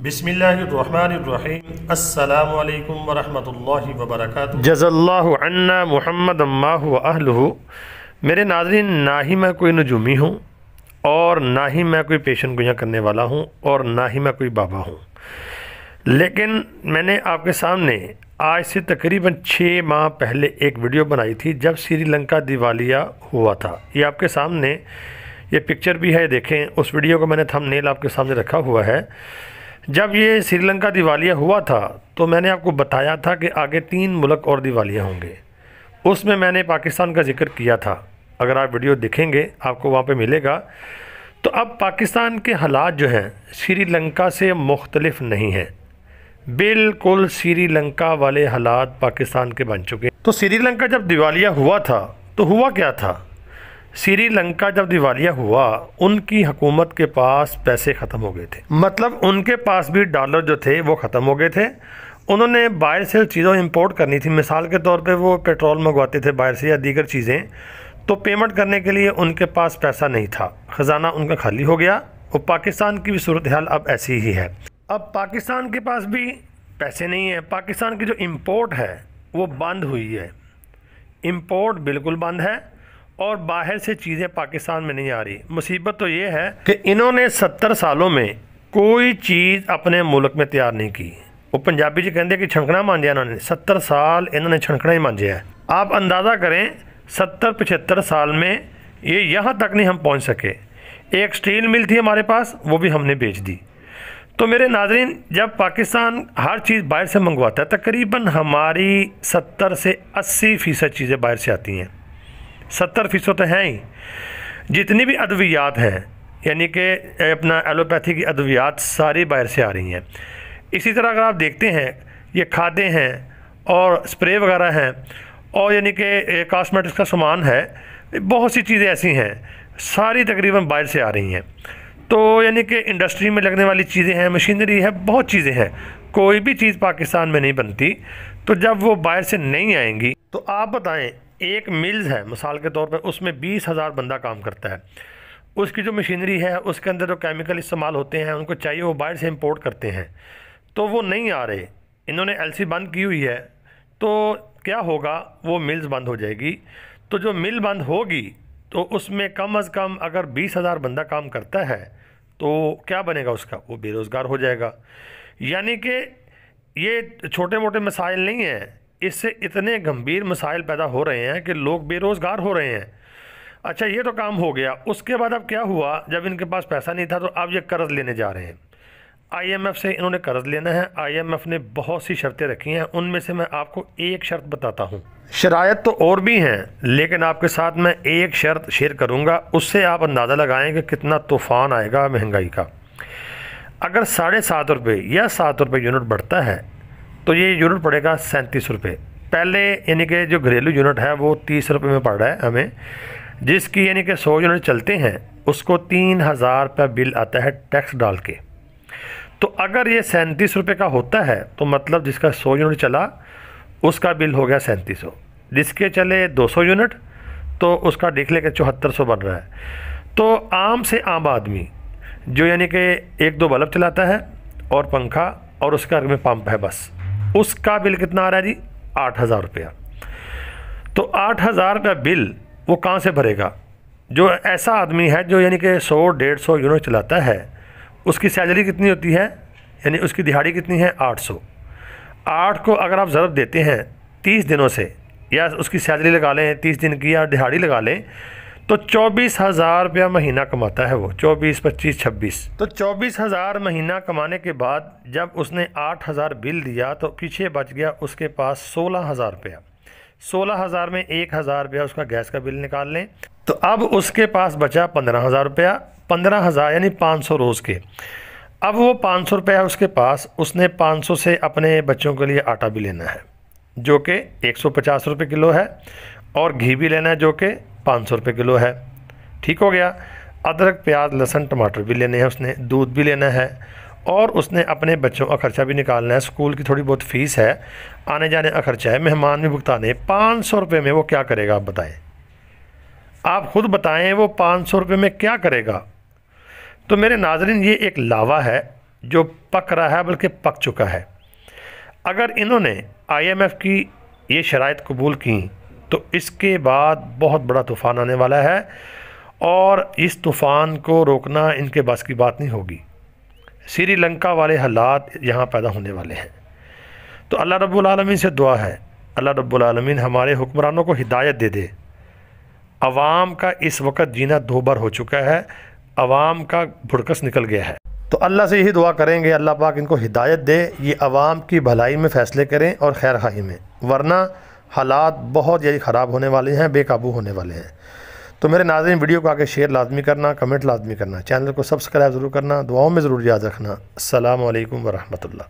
बिस्मिल्लाहिर्रहमानिर्रहीम अस्सलामु अलैकुम वरहमतुल्लाहि वबरकातुहू। जज़ल्लाहु अन्ना मुहम्मद अम्माहु व अहलुहु। मेरे नाज़रीन, ना ही मैं कोई नजूमी हूँ और ना ही मैं कोई पेशन गोइयाँ करने वाला हूँ और ना ही मैं कोई बाबा हूँ, लेकिन मैंने आपके सामने आज से तकरीबन 6 माह पहले एक वीडियो बनाई थी जब श्रीलंका दिवालिया हुआ था। ये आपके सामने ये पिक्चर भी है, देखें। उस वीडियो को मैंने थंबनेल आपके सामने रखा हुआ है। जब ये श्रीलंका दिवालिया हुआ था तो मैंने आपको बताया था कि आगे 3 मुल्क और दिवालिया होंगे। उसमें मैंने पाकिस्तान का जिक्र किया था। अगर आप वीडियो देखेंगे आपको वहाँ पे मिलेगा। तो अब पाकिस्तान के हालात जो हैं श्रीलंका से मुख्तलिफ नहीं हैं, बिल्कुल श्रीलंका वाले हालात पाकिस्तान के बन चुके हैं। तो श्रीलंका जब दिवालिया हुआ था तो हुआ क्या था? श्रीलंका जब दिवालिया हुआ उनकी हुकूमत के पास पैसे ख़त्म हो गए थे, मतलब उनके पास भी डॉलर जो थे वो ख़त्म हो गए थे। उन्होंने बाहर से चीज़ों इंपोर्ट करनी थी। मिसाल के तौर पे वो पेट्रोल मंगवाते थे बाहर से या दीगर चीज़ें, तो पेमेंट करने के लिए उनके पास पैसा नहीं था, ख़जाना उनका खाली हो गया। और पाकिस्तान की भी सूरत हाल अब ऐसी ही है। अब पाकिस्तान के पास भी पैसे नहीं है। पाकिस्तान की जो इम्पोर्ट है वो बंद हुई है, इम्पोर्ट बिल्कुल बंद है और बाहर से चीज़ें पाकिस्तान में नहीं आ रही। मुसीबत तो ये है कि इन्होंने 70 सालों में कोई चीज़ अपने मुल्क में तैयार नहीं की। वो पंजाबी जी कहते कि छणकना मांझा इन्होंने, 70 साल इन्होंने छणकना ही मांझा है। आप अंदाज़ा करें 70-75 साल में ये यहाँ तक नहीं हम पहुँच सके। एक स्टील मिल थी हमारे पास, वो भी हमने बेच दी। तो मेरे नाज़रीन, जब पाकिस्तान हर चीज़ बाहर से मंगवाता है, तकरीबन हमारी 70 से 80% चीज़ें बाहर से आती हैं। 70% तो हैं ही। जितनी भी अद्वियात हैं, यानी कि अपना एलोपैथी की अद्वियात सारी बाहर से आ रही हैं। इसी तरह अगर आप देखते हैं ये खादें हैं और स्प्रे वगैरह हैं और यानी कि कॉस्मेटिक्स का सामान है, बहुत सी चीज़ें ऐसी हैं सारी तकरीबन बाहर से आ रही हैं। तो यानी कि इंडस्ट्री में लगने वाली चीज़ें हैं, मशीनरी है, बहुत चीज़ें हैं। कोई भी चीज़ पाकिस्तान में नहीं बनती। तो जब वो बाहर से नहीं आएंगी तो आप बताएं, एक मिल्स है मिसाल के तौर पे, उसमें 20,000 बंदा काम करता है। उसकी जो मशीनरी है उसके अंदर जो केमिकल इस्तेमाल होते हैं उनको चाहिए, वो बाहर से इंपोर्ट करते हैं, तो वो नहीं आ रहे। इन्होंने एलसी बंद की हुई है, तो क्या होगा, वो मिल्स बंद हो जाएगी। तो जो मिल बंद होगी तो उसमें कम अज़ कम अगर 20,000 बंदा काम करता है तो क्या बनेगा उसका, वो बेरोज़गार हो जाएगा। यानी कि ये छोटे मोटे मसाइल नहीं हैं, इससे इतने गंभीर मसाइल पैदा हो रहे हैं कि लोग बेरोज़गार हो रहे हैं। अच्छा, ये तो काम हो गया। उसके बाद अब क्या हुआ, जब इनके पास पैसा नहीं था तो अब ये कर्ज़ लेने जा रहे हैं। IMF से इन्होंने कर्ज़ लेना है। IMF ने बहुत सी शर्तें रखी हैं, उनमें से मैं आपको एक शर्त बताता हूँ। शरायत तो और भी हैं, लेकिन आपके साथ मैं एक शर्त शेयर करूँगा, उससे आप अंदाज़ा लगाएँ कि कितना तूफ़ान आएगा महंगाई का। अगर 7.5 रुपये या 7 रुपये यूनिट बढ़ता है तो ये यूनिट पड़ेगा 37 रुपये। पहले यानी कि जो घरेलू यूनिट है वो 30 रुपये में पड़ रहा है हमें, जिसकी यानी कि 100 यूनिट चलते हैं उसको 3,000 रुपये बिल आता है टैक्स डाल के। तो अगर ये 37 रुपये का होता है तो मतलब जिसका 100 यूनिट चला उसका बिल हो गया 3700, जिसके चले 200 यूनिट तो उसका देख ले के 7400 बन रहा है। तो आम से आम आदमी जो यानी कि 1-2 बल्ब चलाता है और पंखा और उसका घर में पंप है, बस उसका बिल कितना आ रहा है जी, 8,000 रुपया। तो 8,000 रुपया बिल वो कहाँ से भरेगा? जो ऐसा आदमी है जो यानी कि 100-150 यूनिट चलाता है, उसकी सैलरी कितनी होती है, यानी उसकी दिहाड़ी कितनी है, 800। 8 को अगर आप ज़रब देते हैं 30 दिनों से, या उसकी सैलरी लगा लें 30 दिन की या दिहाड़ी लगा लें, तो 24,000 रुपया महीना कमाता है वो। 24, 25, 26, तो 24,000 महीना कमाने के बाद जब उसने 8,000 बिल दिया तो पीछे बच गया उसके पास 16,000 रुपया। 16,000 में 1,000 रुपया उसका गैस का बिल निकाल लें, तो अब उसके पास बचा 15,000 रुपया। 15,000 यानी 500 रोज़ के। अब वो 500 रुपया उसके पास, उसने 500 से अपने बच्चों के लिए आटा भी लेना है जो कि 150 रुपये किलो है, और घी भी लेना है जो कि 500 रुपये किलो है। ठीक हो गया। अदरक, प्याज, लहसुन, टमाटर भी लेने हैं उसने, दूध भी लेना है, और उसने अपने बच्चों का ख़र्चा भी निकालना है। स्कूल की थोड़ी बहुत फ़ीस है, आने जाने का ख़र्चा है, मेहमान भी भुगताने। 500 रुपये में वो क्या करेगा, आप बताएं, आप ख़ुद बताएं वो 500 रुपये में क्या करेगा। तो मेरे नाज़रीन, ये एक लावा है जो पक रहा है बल्कि पक चुका है। अगर इन्होंने IMF की ये शराइत कबूल की तो इसके बाद बहुत बड़ा तूफ़ान आने वाला है और इस तूफ़ान को रोकना इनके बस की बात नहीं होगी। श्रीलंका वाले हालात यहाँ पैदा होने वाले हैं। तो अल्लाह रब्बुल आलमीन से दुआ है, अल्लाह रब्बुल आलमीन हमारे हुक्मरानों को हिदायत दे दे। अवाम का इस वक्त जीना दोबर हो चुका है, अवाम का भुड़कस निकल गया है। तो अल्लाह से यही दुआ करेंगे, अल्लाह पाक इनको हिदायत दे, ये अवाम की भलाई में फ़ैसले करें और खैर खाही में, वरना हालात बहुत यही ख़राब होने वाले हैं, बेकाबू होने वाले हैं। तो मेरे नाज़रीन, वीडियो को आगे शेयर लाजमी करना, कमेंट लाजमी करना, चैनल को सब्सक्राइब ज़रूर करना, दुआओं में ज़रूर याद रखना। अस्सलामु अलैकुम व रहमतुल्लाह।